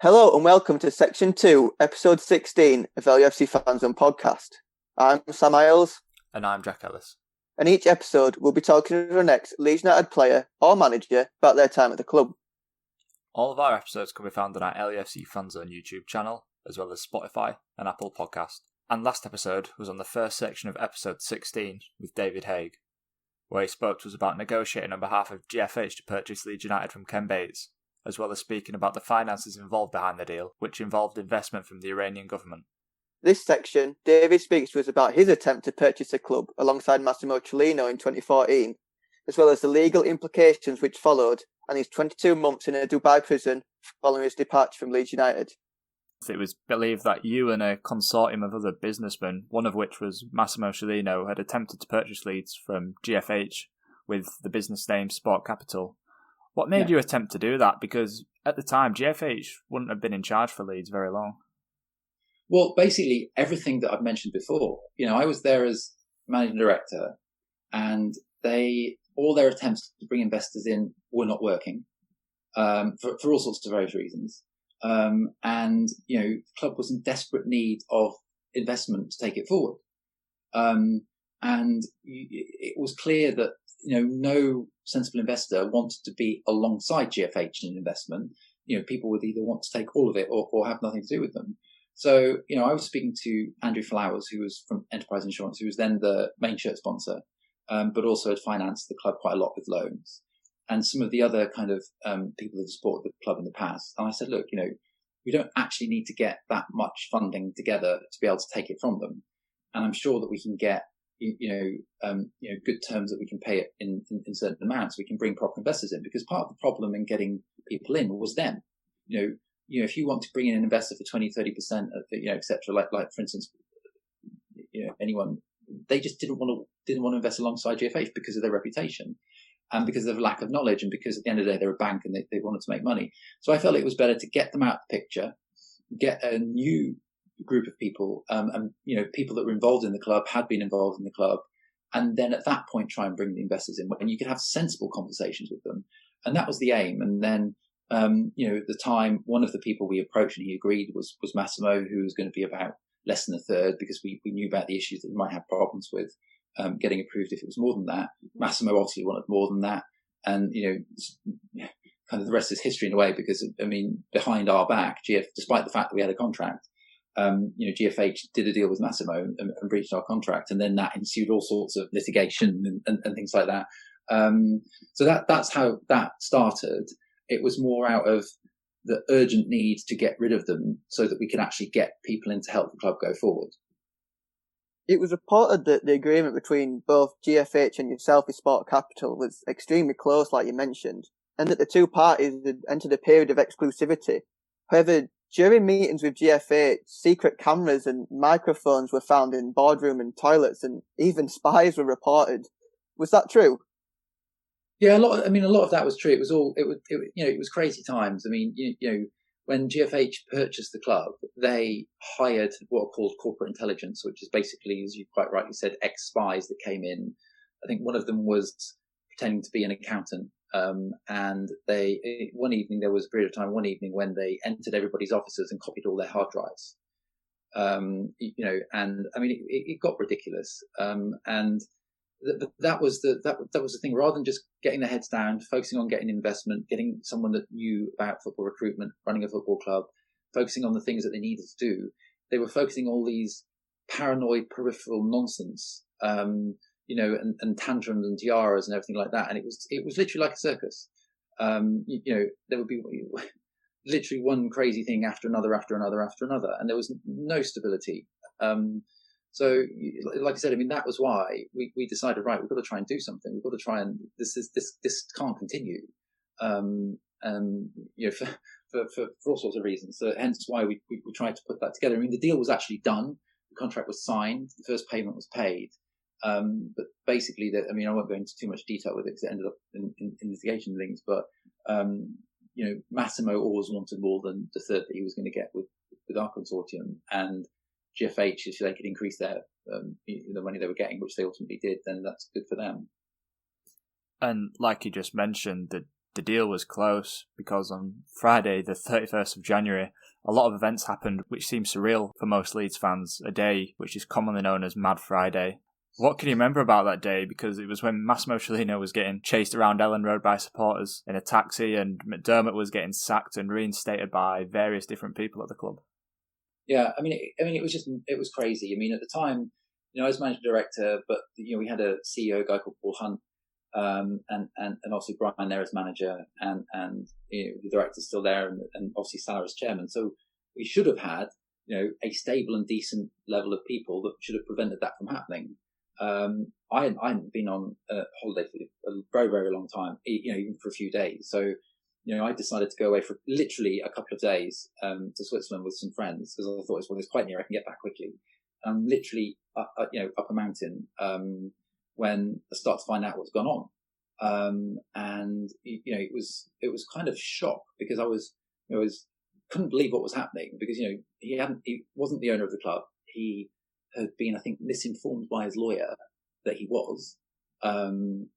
Hello and welcome to Section 2, Episode 16 of LUFC Fan Zone Podcast. I'm Sam Isles. And I'm Jack Ellis. And each episode we'll be talking to the next Leeds United player or manager about their time at the club. All of our episodes can be found on our LUFC Fan Zone YouTube channel, as well as Spotify and Apple Podcast. And last episode was on the first section of Episode 16 with David Haigh, where he spoke to us about negotiating on behalf of GFH to purchase Leeds United from Ken Bates, as well as speaking about the finances involved behind the deal, which involved investment from the Iranian Government. This section, David speaks to us about his attempt to purchase the club alongside Massimo Cellino in 2014, as well as the legal implications which followed, and his 22 months in a Dubai prison following his departure from Leeds United. It was believed that you and a consortium of other businessmen, one of which was Massimo Cellino, had attempted to purchase Leeds from GFH with the business name Sport Capital. What made you attempt to do that? Because at the time, GFH wouldn't have been in charge for Leeds very long. Well, basically everything that I've mentioned before. I was there as managing director, and all their attempts to bring investors in were not working for all sorts of various reasons. The club was in desperate need of investment to take it forward. It was clear that no sensible investor wanted to be alongside GFH in investment. People would either want to take all of it or have nothing to do with them. So, I was speaking to Andrew Flowers, who was from Enterprise Insurance, who was then the main shirt sponsor, but also had financed the club quite a lot with loans, and some of the other kind of people that supported the club in the past. And I said, look, we don't actually need to get that much funding together to be able to take it from them. And I'm sure that we can get good terms that we can pay it in certain amounts. We can bring proper investors in, because part of the problem in getting people in was them. If you want to bring in an investor for 20, 30%, et cetera, like for instance, anyone, they just didn't want to invest alongside GFH because of their reputation and because of lack of knowledge, and because at the end of the day, they're a bank and they wanted to make money. So I felt it was better to get them out of the picture, get a new group of people, people that were involved in the club, had been involved in the club, and then at that point try and bring the investors in, and you could have sensible conversations with them. And that was the aim. And then at the time, one of the people we approached and he agreed was Massimo, who was going to be about less than a third, because we knew about the issues that we might have problems with getting approved if it was more than that. Massimo obviously wanted more than that, and kind of the rest is history in a way, because behind our back, despite the fact that we had a contract, GFH did a deal with Massimo and breached our contract, and then that ensued all sorts of litigation and things like that. So that's how that started. It was more out of the urgent need to get rid of them so that we could actually get people in to help the club go forward. It was reported that the agreement between both GFH and yourself with Sport Capital was extremely close, like you mentioned, and that the two parties had entered a period of exclusivity. However, during meetings with GFH, secret cameras and microphones were found in boardroom and toilets, and even spies were reported. Was that true? Yeah, a lot of that was true. It was crazy times. When GFH purchased the club, they hired what are called corporate intelligence, which is basically, as you quite rightly said, ex-spies that came in. I think one of them was pretending to be an accountant. And there was a period of time, when they entered everybody's offices and copied all their hard drives. It got ridiculous. That was the thing. Rather than just getting their heads down, focusing on getting investment, getting someone that knew about football recruitment, running a football club, focusing on the things that they needed to do, they were focusing all these paranoid peripheral nonsense, and tantrums and tiaras and everything like that. And it was literally like a circus. There would be literally one crazy thing after another, and there was no stability. So, like I said, that was why we decided, right, we've got to try and do something. We've got to try and this can't continue. For all sorts of reasons. So hence why we tried to put that together. The deal was actually done. The contract was signed. The first payment was paid. But basically, I won't go into too much detail with it because it ended up in litigation things. But Massimo always wanted more than the third that he was going to get with our consortium, and GFH, if they could increase their the money they were getting, which they ultimately did, then that's good for them. And like you just mentioned, the the deal was close, because on Friday, the 31st of January, a lot of events happened which seemed surreal for most Leeds fans, a day which is commonly known as Mad Friday. What can you remember about that day? Because it was when Massimo Cellino was getting chased around Ellen Road by supporters in a taxi, and McDermott was getting sacked and reinstated by various different people at the club. Yeah, it was crazy. I mean, at the time, I was managing director, but we had a CEO, a guy called Paul Hunt, and obviously Brian there as manager, and the director's still there, and obviously Salah as chairman. So we should have had a stable and decent level of people that should have prevented that from happening. I hadn't been on a holiday for a very, very long time, even for a few days. So, I decided to go away for literally a couple of days to Switzerland with some friends, because I thought it's quite near, I can get back quickly. Literally, up a mountain when I start to find out what's gone on. And it was kind of shock, because I was couldn't believe what was happening, because he wasn't the owner of the club. He had been, I think, misinformed by his lawyer that he was, and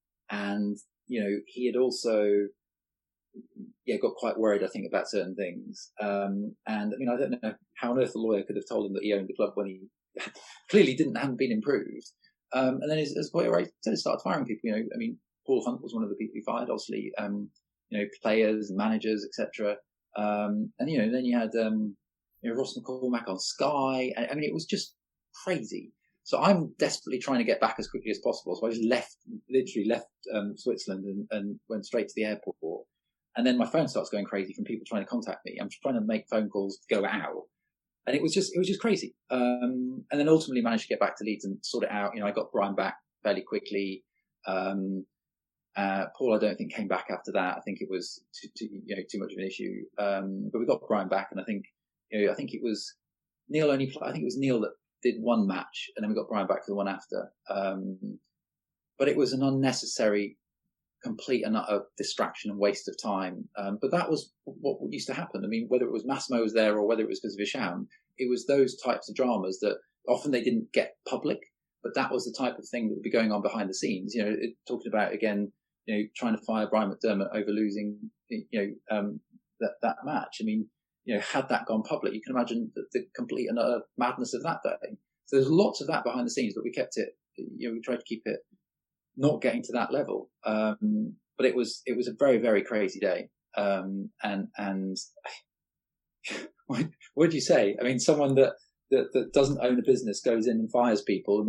he had also got quite worried, I think, about certain things. And I don't know how on earth the lawyer could have told him that he owned the club when he clearly hadn't been improved. And then as quite right, started firing people. Paul Hunt was one of the people he fired, obviously. Players, managers, etc. And then you had Ross McCormack on Sky. It was just crazy. So I'm desperately trying to get back as quickly as possible. So I just literally left Switzerland and went straight to the airport. And then my phone starts going crazy from people trying to contact me. I'm trying to make phone calls to go out. And it was just crazy. And then ultimately managed to get back to Leeds and sort it out. I got Brian back fairly quickly. Paul, I don't think, came back after that. I think it was too much of an issue. But we got Brian back, and I think it was Neil I think it was Neil that did one match, and then we got Brian back for the one after. But it was an unnecessary, complete and utter distraction and waste of time. But that was what used to happen. Whether it was Massimo was there or whether it was because of Isham, it was those types of dramas that often they didn't get public, but that was the type of thing that would be going on behind the scenes. Talking about, again, trying to fire Brian McDermott over losing, that match. Had that gone public, you can imagine the complete and utter madness of that day. So there's lots of that behind the scenes, but we kept it, we tried to keep it not getting to that level. But it was a very, very crazy day. And what do you say? Someone that doesn't own a business goes in and fires people.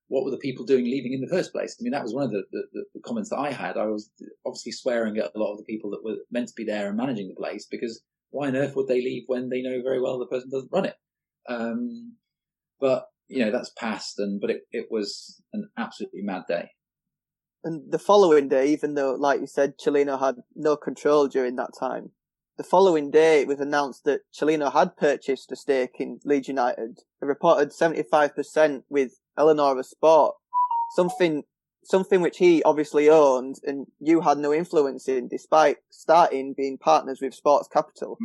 What were the people doing leaving in the first place? That was one of the comments that I had. I was obviously swearing at a lot of the people that were meant to be there and managing the place, because why on earth would they leave when they know very well the person doesn't run it? But that's past, but it was an absolutely mad day. And the following day, even though, like you said, Cellino had no control during that time, the following day it was announced that Cellino had purchased a stake in Leeds United, a reported 75% with Eleanor Sport, something which he obviously owned and you had no influence in, despite starting being partners with Sports Capital.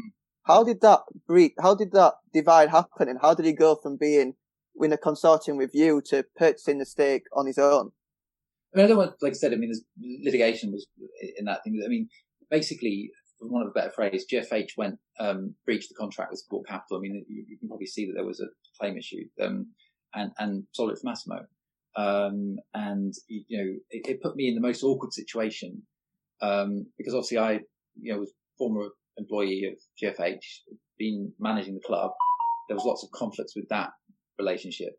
How did that divide happen, and how did he go from being in a consortium with you to purchasing the stake on his own? I don't want, like I said, there's litigation was in that thing. Basically, for want of a better phrase, GFH went, breached the contract with Sport Capital. You can probably see that there was a claim issue, and sold it for Massimo. It put me in the most awkward situation, because obviously I, was former employee of GFH, been managing the club. There was lots of conflicts with that relationship.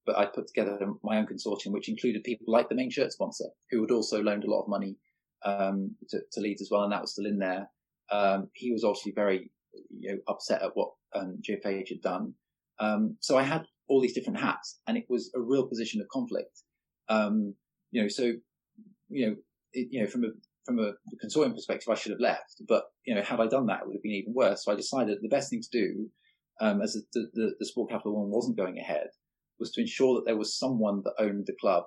But I put together my own consortium, which included people like the main shirt sponsor, who had also loaned a lot of money to Leeds as well, and that was still in there. He was obviously very upset at what GFH had done. So I had all these different hats, and it was a real position of conflict. From a consortium perspective, I should have left, but had I done that, it would have been even worse. So I decided the best thing to do, as the Sport Capital one wasn't going ahead, was to ensure that there was someone that owned the club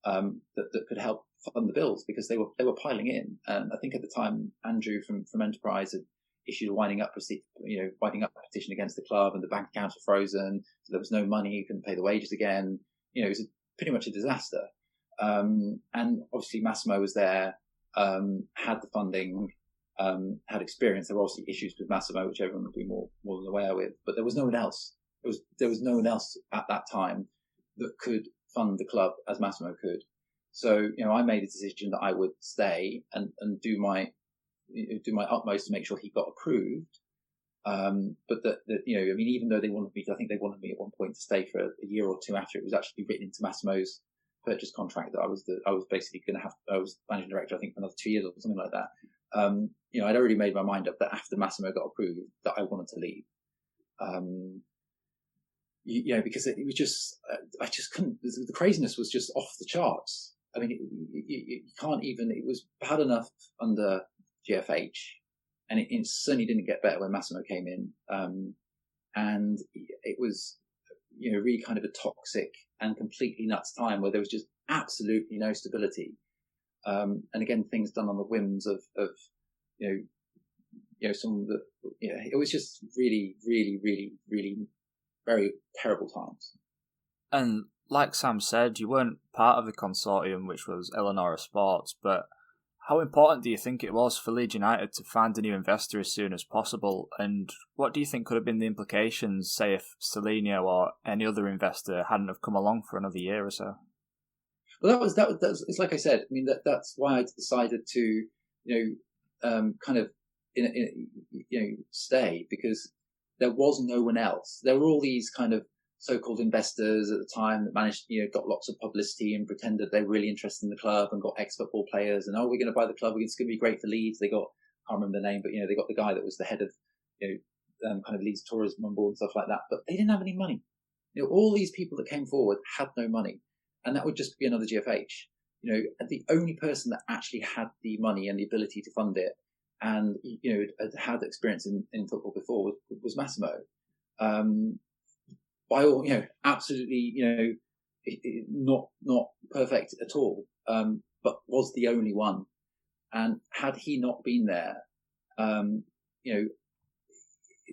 that could help fund the bills, because they were piling in. And I think at the time, Andrew from Enterprise had issued a winding up petition against the club, and the bank accounts were frozen, so there was no money, you couldn't pay the wages again. It was pretty much a disaster. And obviously Massimo was there, had the funding, had experience. There were obviously issues with Massimo, which everyone would be more than aware with, but there was no one else. There was no one else at that time that could fund the club as Massimo could. So, I made a decision that I would stay and do my utmost to make sure he got approved. But that even though they wanted me, I think they wanted me at one point to stay for a year or two after it was actually written into Massimo's purchase contract that I was basically going to have. I was managing director, I think, for another 2 years or something like that. I'd already made my mind up that after Massimo got approved, that I wanted to leave. Because it was just, I just couldn't. The craziness was just off the charts. I mean, you can't even. It was bad enough under GFH. And it certainly didn't get better when Massimo came in. And it was, really kind of a toxic and completely nuts time where there was just absolutely no stability. And again, things done on the whims of some of the, it was just really, really, really, really very terrible times. And like Sam said, you weren't part of the consortium, which was Eleonora Sports, but how important do you think it was for Leeds United to find a new investor as soon as possible? And what do you think could have been the implications, say, if Cellino or any other investor hadn't have come along for another year or so? Well, that was it's like I said. I mean, that's why I decided to, stay, because there was no one else. There were all these kind of so-called investors at the time that managed, got lots of publicity and pretended they were really interested in the club and got ex-football players and, we're going to buy the club. It's going to be great for Leeds. They got, I can't remember the name, but, they got the guy that was the head of, kind of Leeds tourism on board and stuff like that. But they didn't have any money. All these people that came forward had no money. And that would just be another GFH. The only person that actually had the money and the ability to fund it and, had experience in football before was Massimo. By all, absolutely, not perfect at all, but was the only one. And had he not been there, it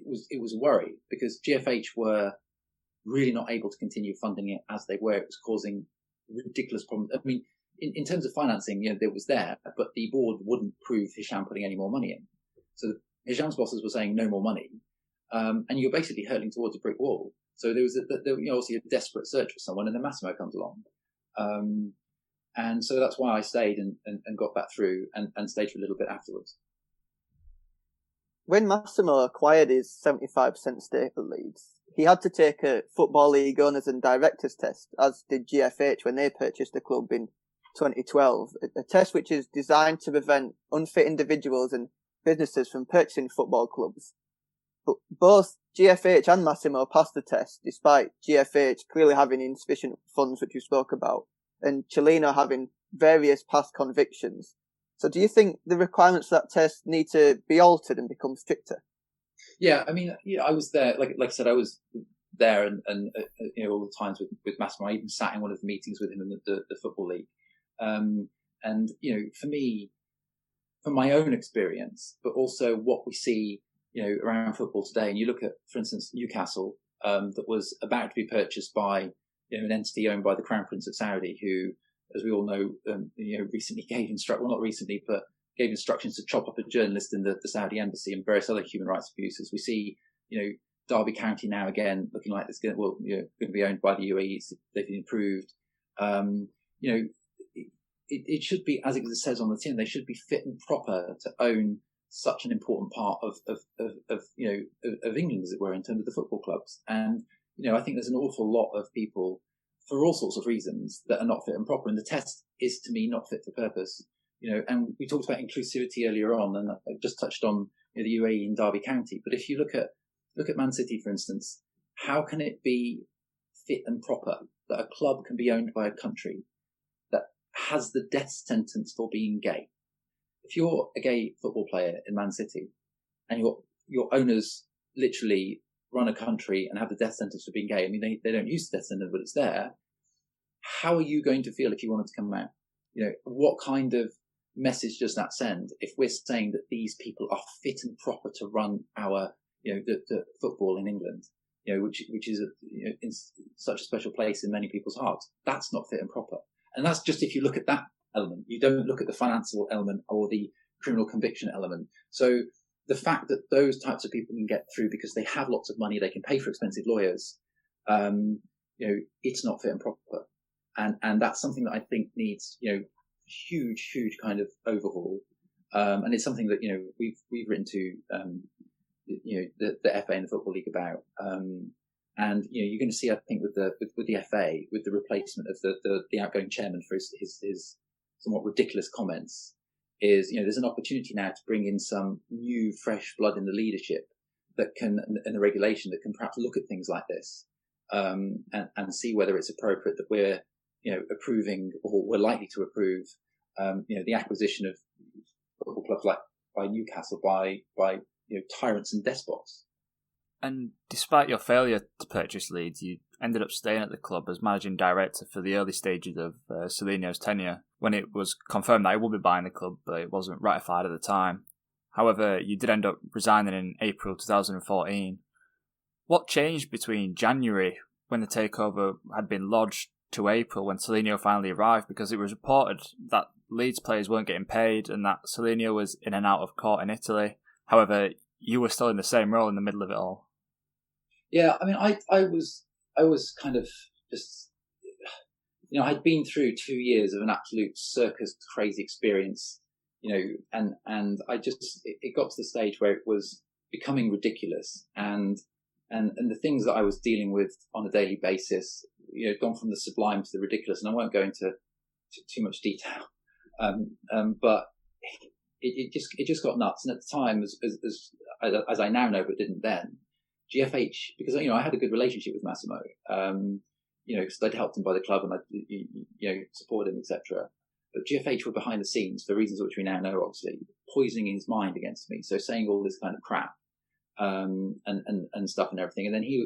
was a worry, because GFH were really not able to continue funding it as they were. It was causing ridiculous problems. I mean, in terms of financing, it was there, but the board wouldn't approve Hisham putting any more money in. So Hisham's bosses were saying no more money, and you're basically hurtling towards a brick wall. So there was obviously a desperate search for someone, and then Massimo comes along. And so that's why I stayed and got that through and stayed for a little bit afterwards. When Massimo acquired his 75% stake at Leeds, he had to take a Football League owners and directors test, as did GFH when they purchased the club in 2012, a test which is designed to prevent unfit individuals and businesses from purchasing football clubs. But both GFH and Massimo passed the test, despite GFH clearly having insufficient funds, which you spoke about, and Cellino having various past convictions. So do you think the requirements for that test need to be altered and become stricter? Yeah, I mean, I was there, like I said, I was there and all the times with Massimo. I even sat in one of the meetings with him in the Football League. And, for me, from my own experience, but also what we see, around football today, and you look at, for instance, Newcastle, that was about to be purchased by, an entity owned by the Crown Prince of Saudi, who, as we all know, recently gave instructions to chop up a journalist in the Saudi embassy and various other human rights abuses. We see, Derby County now again looking like it's going to be owned by the UAE. They've been improved. It should be, as it says on the tin, they should be fit and proper to own such an important part of England, as it were, in terms of the football clubs. And, I think there's an awful lot of people, for all sorts of reasons, that are not fit and proper. And the test is, to me, not fit for purpose. And we talked about inclusivity earlier on, and I just touched on the UAE and Derby County. But if you look at Man City, for instance, how can it be fit and proper that a club can be owned by a country that has the death sentence for being gay? If you're a gay football player in Man City and your owners literally run a country and have the death sentence for being gay, I mean, they don't use the death sentence, but it's there. How are you going to feel if you wanted to come out? What kind of message does that send if we're saying that these people are fit and proper to run our, the football in England, which is in such a special place in many people's hearts? That's not fit and proper. And that's just if you look at that element. You don't look at the financial element or the criminal conviction element. So the fact that those types of people can get through because they have lots of money, they can pay for expensive lawyers, it's not fit and proper. And that's something that I think needs, huge kind of overhaul. And it's something that, we've written to, the FA and the Football League about. And you're going to see, I think, with the FA, with the replacement of the outgoing chairman for his somewhat ridiculous comments, is there's an opportunity now to bring in some new, fresh blood in the leadership that can, and the regulation that can perhaps look at things like this, and see whether it's appropriate that we're approving or we're likely to approve the acquisition of football clubs like by Newcastle by tyrants and despots. And despite your failure to purchase Leeds, you ended up staying at the club as managing director for the early stages of Solinio's tenure, when it was confirmed that he would be buying the club, but it wasn't ratified at the time. However, you did end up resigning in April 2014. What changed between January, when the takeover had been lodged, to April, when Solinio finally arrived? Because it was reported that Leeds players weren't getting paid and that Solinio was in and out of court in Italy. However, you were still in the same role in the middle of it all. Yeah, I mean, I was kind of just, I'd been through 2 years of an absolute circus crazy experience, and I just, it got to the stage where it was becoming ridiculous, and the things that I was dealing with on a daily basis, gone from the sublime to the ridiculous, and I won't go into too much detail, but it just got nuts. And at the time, as I now know, but didn't then, GFH, because I had a good relationship with Massimo, because I'd helped him buy the club and I supported him, etc. But GFH were behind the scenes for reasons which we now know, obviously, poisoning his mind against me. So saying all this kind of crap, and stuff and everything. And then he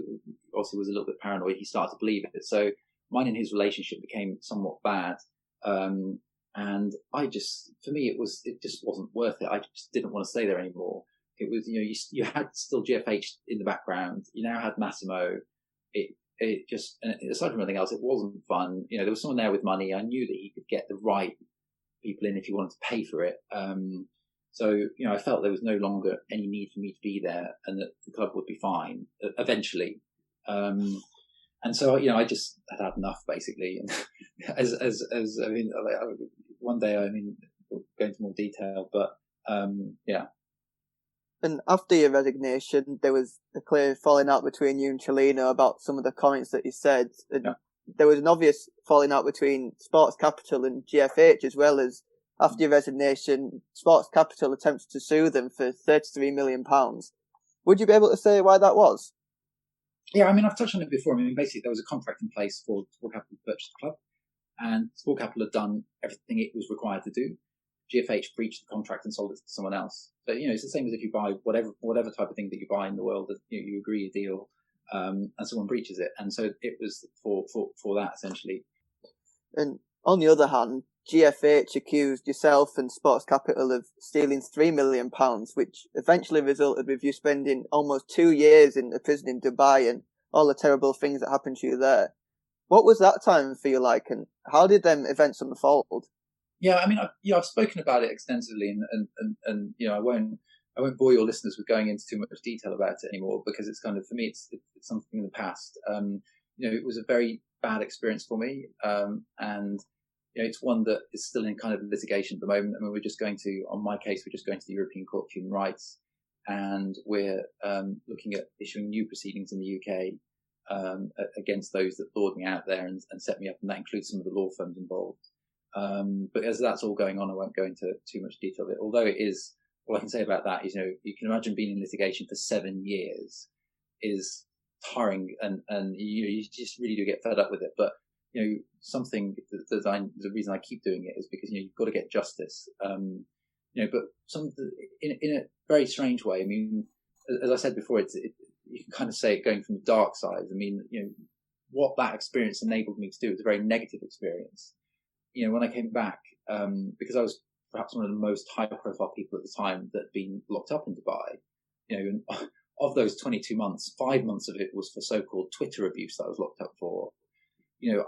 obviously was a little bit paranoid. He started to believe it. So mine and his relationship became somewhat bad. And for me, it just wasn't worth it. I just didn't want to stay there anymore. It was, you had still GFH in the background. You now had Massimo. It just, and aside from anything else, it wasn't fun. There was someone there with money. I knew that he could get the right people in if he wanted to pay for it. So, I felt there was no longer any need for me to be there and that the club would be fine eventually. And so, I just had enough, basically. And one day, we'll go into more detail, but, yeah. And after your resignation, there was a clear falling out between you and Cellino about some of the comments that he said. And there was an obvious falling out between Sports Capital and GFH, as well as after your resignation, Sports Capital attempted to sue them for £33 million. Would you be able to say why that was? Yeah, I've touched on it before. Basically, there was a contract in place for Sport Capital to purchase the club, and Sport Capital had done everything it was required to do. GFH breached the contract and sold it to someone else. So, it's the same as if you buy whatever type of thing that you buy in the world, that you agree a deal, and someone breaches it. And so it was for that, essentially. And on the other hand, GFH accused yourself and Sports Capital of stealing £3 million, which eventually resulted with you spending almost 2 years in a prison in Dubai and all the terrible things that happened to you there. What was that time for you like, and how did them events unfold? Yeah, I've spoken about it extensively, and I won't bore your listeners with going into too much detail about it anymore, because it's kind of, for me, it's something in the past. It was a very bad experience for me, and it's one that is still in kind of litigation at the moment. We're just going to, on my case, we're just going to the European Court of Human Rights, and we're looking at issuing new proceedings in the UK against those that lured me out there and set me up, and that includes some of the law firms involved. But as that's all going on, I won't go into too much detail of it. Although it is, all I can say about that is, you can imagine being in litigation for 7 years is tiring, and you just really do get fed up with it. But something the reason I keep doing it is because you've got to get justice. But in a very strange way. As I said before, you can kind of say it going from the dark side. What that experience enabled me to do was a very negative experience. When I came back, because I was perhaps one of the most high-profile people at the time that had been locked up in Dubai, and of those 22 months, 5 months of it was for so-called Twitter abuse that I was locked up for.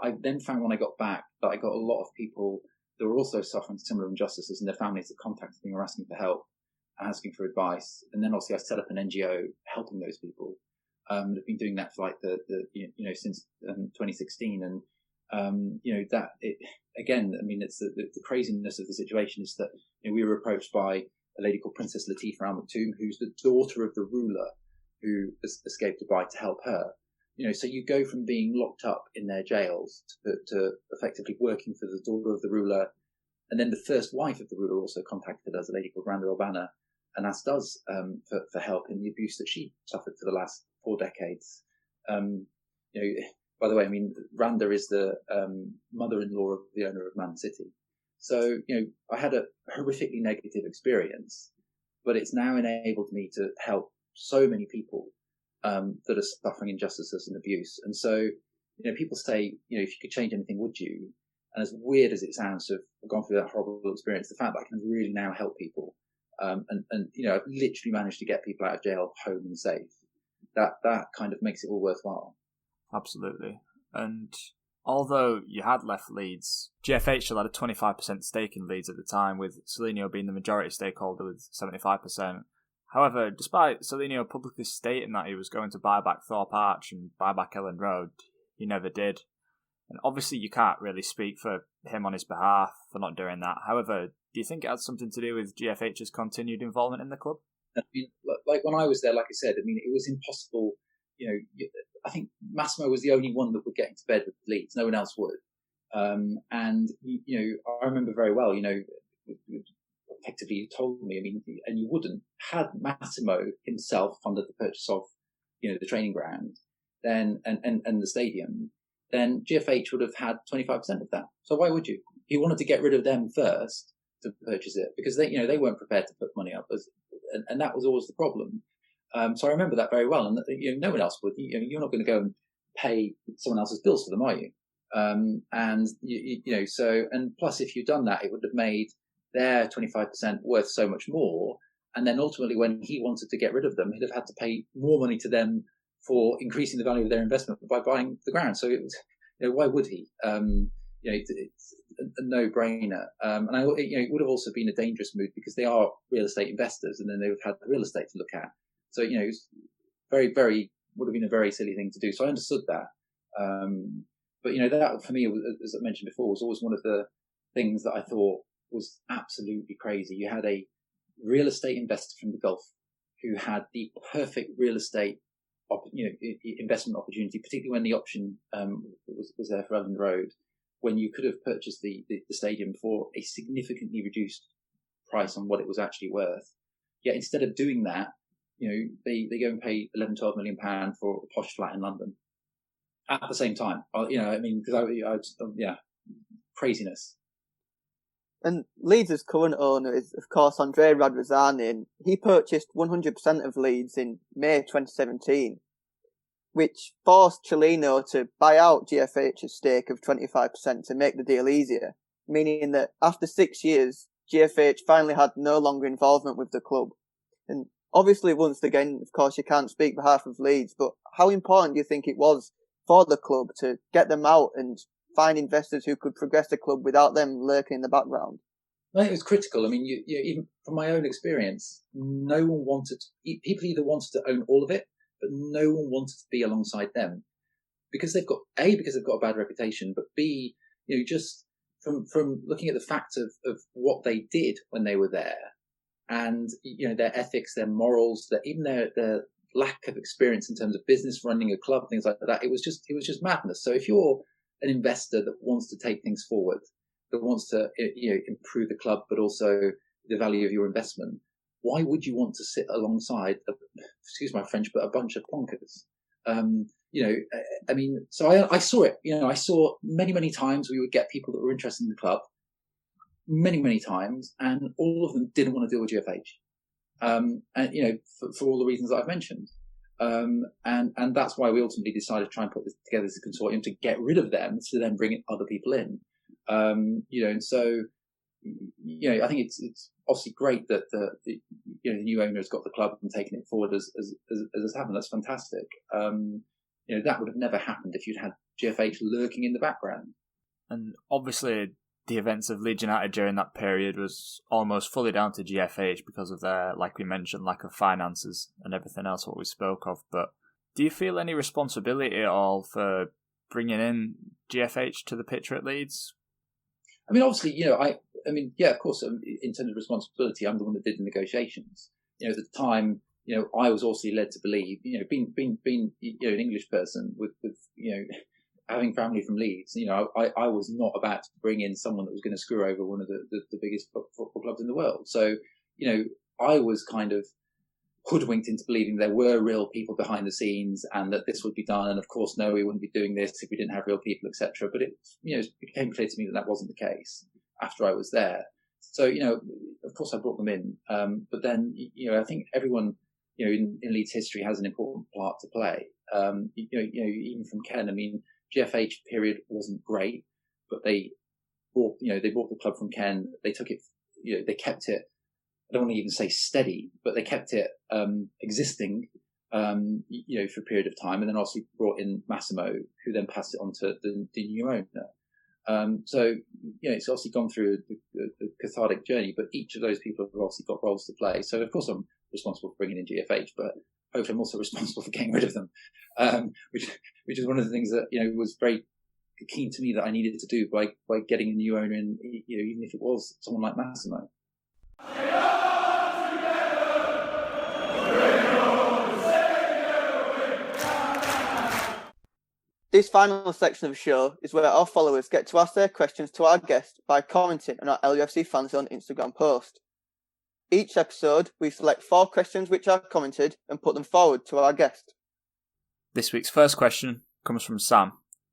I then found when I got back that I got a lot of people that were also suffering similar injustices, and their families that contacted me were asking for help, asking for advice. And then obviously I set up an NGO helping those people. I've been doing that for like since 2016. And, that it, again, I mean, it's the craziness of the situation is that we were approached by a lady called Princess Latifah Al Maktoum, who's the daughter of the ruler who escaped Dubai, to help her. So you go from being locked up in their jails to effectively working for the daughter of the ruler. And then the first wife of the ruler also contacted us, a lady called Randa Al-Banna, and asked us for help in the abuse that she suffered for the last 4 decades. By the way, I mean, Randa is the mother-in-law of the owner of Man City. So, I had a horrifically negative experience, but it's now enabled me to help so many people that are suffering injustices and abuse. And so, people say, if you could change anything, would you? And as weird as it sounds to have gone through that horrible experience, the fact that I can really now help people, and I've literally managed to get people out of jail home and safe, that kind of makes it all worthwhile. Absolutely. And although you had left Leeds, GFH still had a 25% stake in Leeds at the time, with Solinio being the majority stakeholder with 75%. However, despite Solinio publicly stating that he was going to buy back Thorpe Arch and buy back Ellen Road, he never did. And obviously you can't really speak for him on his behalf for not doing that. However, do you think it had something to do with GFH's continued involvement in the club? I mean, like when I was there, like I said, I mean, it was impossible. I think Massimo was the only one that would get into bed with Leeds. No one else would. And I remember very well, effectively you told me, I mean, and you wouldn't, had Massimo himself funded the purchase of, the training ground, then, and the stadium, then GFH would have had 25% of that. So why would you? He wanted to get rid of them first to purchase it, because they weren't prepared to put money up, and that was always the problem. So I remember that very well, and no one else would. You're not going to go and pay someone else's bills for them, are you? And plus, if you'd done that, it would have made their 25% worth so much more. And then ultimately, when he wanted to get rid of them, he'd have had to pay more money to them for increasing the value of their investment by buying the ground. So it was, why would he? It's a no-brainer. And it would have also been a dangerous move because they are real estate investors, and then they would have had the real estate to look at. So, it was very, very, would have been a very silly thing to do. So I understood that. But that for me, as I mentioned before, was always one of the things that I thought was absolutely crazy. You had a real estate investor from the Gulf who had the perfect real estate investment opportunity, particularly when the option was there for Ellen Road, when you could have purchased the stadium for a significantly reduced price on what it was actually worth. Yet instead of doing that, they go and pay 11-12 million pound for a posh flat in London at the same time. Craziness. And Leeds' current owner is, of course, Andrea Radrizzani, and he purchased 100% of Leeds in May 2017, which forced Cellino to buy out GFH's stake of 25% to make the deal easier, meaning that after 6 years, GFH finally had no longer involvement with the club. And obviously, once again, of course, you can't speak on behalf of Leeds, but how important do you think it was for the club to get them out and find investors who could progress the club without them lurking in the background? I think it was critical. I mean, even from my own experience, no one wanted, people either wanted to own all of it, but no one wanted to be alongside them because they've got a bad reputation, but B, just from looking at the fact of what they did when they were there, and their ethics, their morals, even their lack of experience in terms of business running a club, things like that. It was just madness. So if you're an investor that wants to take things forward, that wants to improve the club, but also the value of your investment, why would you want to sit alongside, excuse my French, but a bunch of plonkers? So I saw it. I saw many times we would get people that were interested in the club, many times, and all of them didn't want to deal with GFH. For all the reasons that I've mentioned. And that's why we ultimately decided to try and put this together as a consortium to get rid of them, to then bring other people in. And so, I think it's obviously great that the new owner has got the club and taken it forward as it's happened. That's fantastic. That would have never happened if you'd had GFH lurking in the background. And obviously, the events of Leeds United during that period was almost fully down to GFH because of their, like we mentioned, lack of finances and everything else what we spoke of. But do you feel any responsibility at all for bringing in GFH to the picture at Leeds? I mean, obviously, yeah, of course, in terms of responsibility, I'm the one that did the negotiations. At the time, I was also led to believe, being an English person with having family from Leeds, I was not about to bring in someone that was going to screw over one of the biggest football clubs in the world. So, I was kind of hoodwinked into believing there were real people behind the scenes and that this would be done. And of course, no, we wouldn't be doing this if we didn't have real people, etc. But it became clear to me that wasn't the case after I was there. So, of course I brought them in. But then, I think everyone, in Leeds history has an important part to play. Even from Ken, I mean, GFH period wasn't great, but they bought the club from Ken. They took it, they kept it. I don't want to even say steady, but they kept it existing, for a period of time, and then obviously brought in Massimo, who then passed it on to the new owner. So it's obviously gone through a cathartic journey, but each of those people have obviously got roles to play. So of course I'm responsible for bringing in GFH, but hopefully I'm also responsible for getting rid of them, which is one of the things that was very keen to me that I needed to do by getting a new owner in, even if it was someone like Massimo. This final section of the show is where our followers get to ask their questions to our guest by commenting on our LUFC Fanzone Instagram post. Each episode, we select 4 questions which are commented and put them forward to our guest. This week's first question comes from Sam,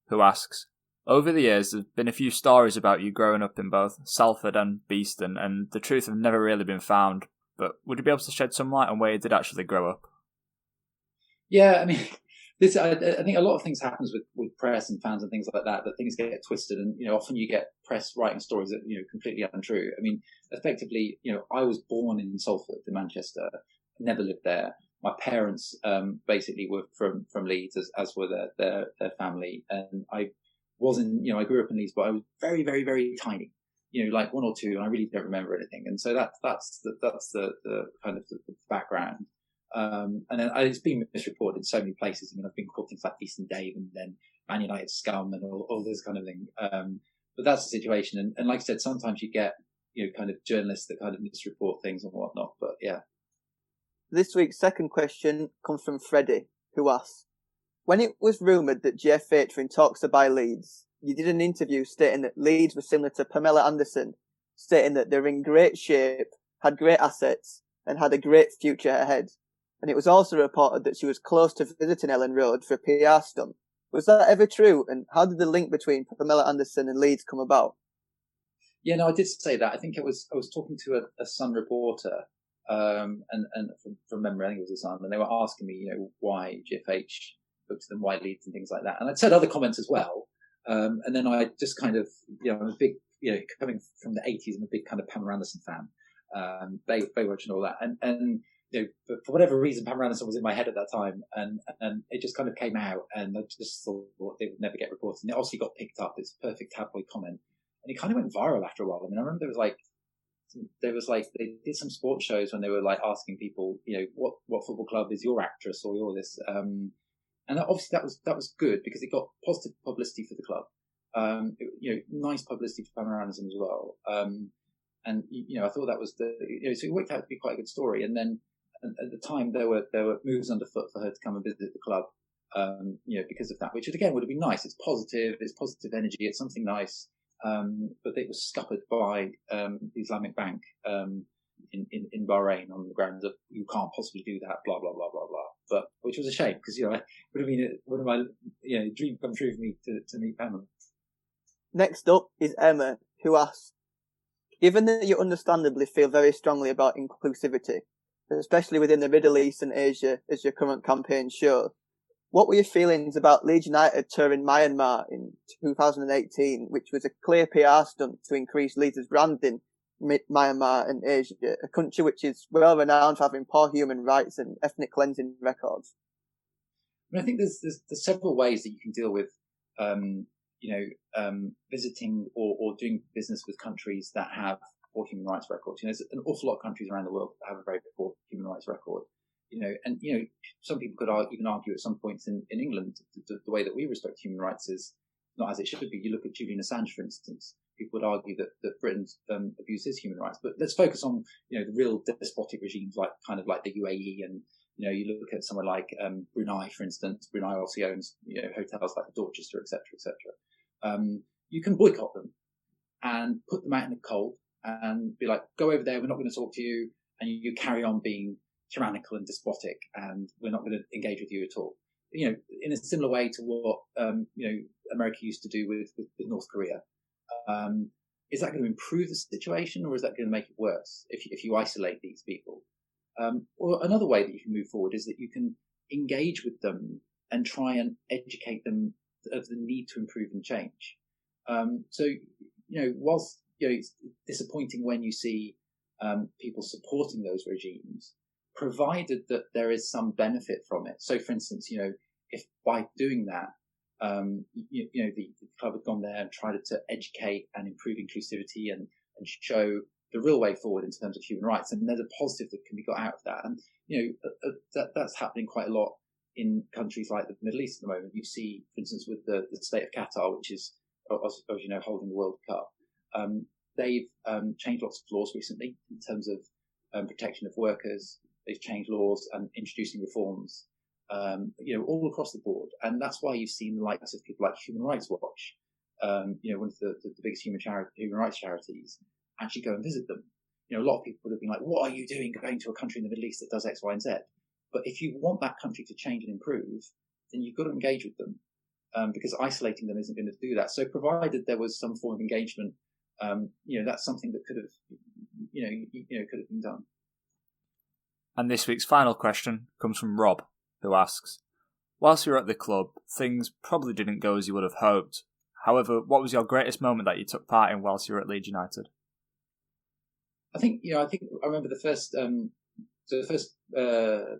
who asks, over the years, there's been a few stories about you growing up in both Salford and Beeston, and the truth have never really been found. But would you be able to shed some light on where you did actually grow up? Yeah, I mean, I think a lot of things happens with press and fans and things like that things get twisted, and often you get press writing stories that completely untrue. I mean, effectively, I was born in Salford, in Manchester, never lived there. My parents basically were from Leeds, as were their family, and I grew up in Leeds, but I was very, very, very tiny. Like 1 or 2, and I really don't remember anything. And so that's the kind of the background. And then it's been misreported in so many places. I mean, I've been called things like Eastern Dave and then Man United scum and all this kind of thing. But that's the situation. And like I said, sometimes you get, kind of journalists that kind of misreport things and whatnot. But yeah. This week's second question comes from Freddie, who asks, when it was rumoured that GFH were in talks to buy Leeds, you did an interview stating that Leeds were similar to Pamela Anderson, stating that they're in great shape, had great assets, and had a great future ahead. And it was also reported that she was close to visiting Ellen Road for a PR stunt. Was that ever true? And how did the link between Pamela Anderson and Leeds come about? Yeah, no, I did say that. I think I was talking to a Sun reporter, and from memory, I think it was a Sun, and they were asking me, why GFH looked to them, why Leeds and things like that. And I'd said other comments as well. And then I just kind of, I'm a big, coming from the 80s, I'm a big kind of Pamela Anderson fan, Baywatch and all that. And for whatever reason, Pamela Anderson was in my head at that time, and it just kind of came out, and I just thought they would never get reported. And it obviously got picked up. It's a perfect tabloid comment, and it kind of went viral after a while. I mean, I remember they did some sports shows when they were like asking people, what football club is your actress or your this, and obviously that was good because it got positive publicity for the club. Nice publicity for Pamela Anderson as well. And I thought that was so it worked out to be quite a good story. And then at the time there were moves underfoot for her to come and visit the club, because of that, which again would have been nice. It's positive energy, it's something nice. But it was scuppered by the Islamic Bank in Bahrain on the grounds of you can't possibly do that, blah blah blah blah blah. But which was a shame because it would have been one of my dream come true for me to meet Pamela. Next up is Emma, who asks, given that you understandably feel very strongly about inclusivity, especially within the Middle East and Asia, as your current campaigns show, what were your feelings about Leeds United touring Myanmar in 2018, which was a clear PR stunt to increase Leeds' brand in Myanmar and Asia, a country which is well renowned for having poor human rights and ethnic cleansing records? I think there's several ways that you can deal with visiting or doing business with countries that have poor human rights records. There's an awful lot of countries around the world that have a very poor human rights record. Some people could even argue at some points in England the way that we respect human rights is not as it should be. You look at Julian Assange, for instance. People would argue that Britain abuses human rights, but let's focus on the real despotic regimes like the UAE, and you look at somewhere like Brunei, for instance. Brunei also owns hotels like the Dorchester, etc., etc. You can boycott them and put them out in the cold and be like, go over there, we're not going to talk to you, and you carry on being tyrannical and despotic, and we're not going to engage with you at all. In a similar way to what America used to do with North Korea. Is that going to improve the situation, or is that going to make it worse if you isolate these people? Or another way that you can move forward is that you can engage with them and try and educate them of the need to improve and change. Whilst it's disappointing when you see people supporting those regimes, provided that there is some benefit from it. So, for instance, if by doing that, the club had gone there and tried to educate and improve inclusivity and show the real way forward in terms of human rights, and there's a positive that can be got out of that. And that's happening quite a lot in countries like the Middle East at the moment. You see, for instance, with the state of Qatar, which is, as holding the World Cup. They've changed lots of laws recently in terms of protection of workers. They've changed laws and introducing reforms, all across the board. And that's why you've seen the likes of people like Human Rights Watch, one of the biggest human rights charities, actually go and visit them. A lot of people would have been like, what are you doing going to a country in the Middle East that does X, Y, and Z? But if you want that country to change and improve, then you've got to engage with them, because isolating them isn't going to do that. So provided there was some form of engagement, that's something that could have been done. And this week's final question comes from Rob, who asks, whilst you were at the club, things probably didn't go as you would have hoped. However, what was your greatest moment that you took part in whilst you were at Leeds United? I think I remember the first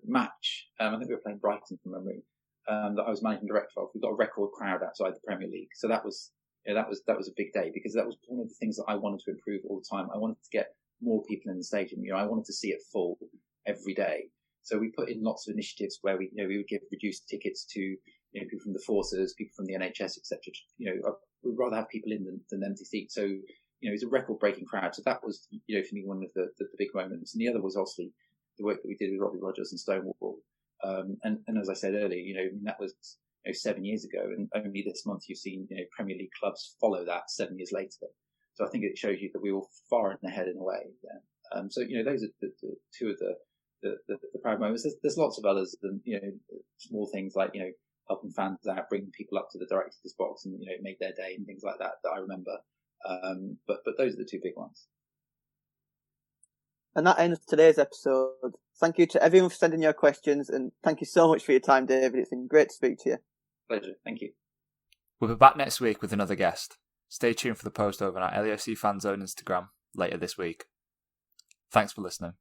match. I think we were playing Brighton from memory. That I was managing director of. We got a record crowd outside the Premier League, so that was a big day, because that was one of the things that I wanted to improve all the time. I wanted to get more people in the stadium. I wanted to see it full every day. So we put in lots of initiatives where we would give reduced tickets to people from the forces, people from the NHS, etc. We'd rather have people in than empty seats. So it was a record-breaking crowd. So that was for me one of the big moments. And the other was obviously the work that we did with Robbie Rogers and Stonewall. And as I said earlier, that was 7 years ago, and only this month you've seen Premier League clubs follow that 7 years later. So I think it shows you that we were far ahead in a way. Yeah. So those are the two of the proud moments. There's lots of others, than small things like helping fans out, bringing people up to the director's box, and made their day and things like that I remember. But those are the two big ones. And that ends today's episode. Thank you to everyone for sending your questions, and thank you so much for your time, David. It's been great to speak to you. Pleasure. Thank you. We'll be back next week with another guest. Stay tuned for the post over on our LAFC Fan Zone Instagram later this week. Thanks for listening.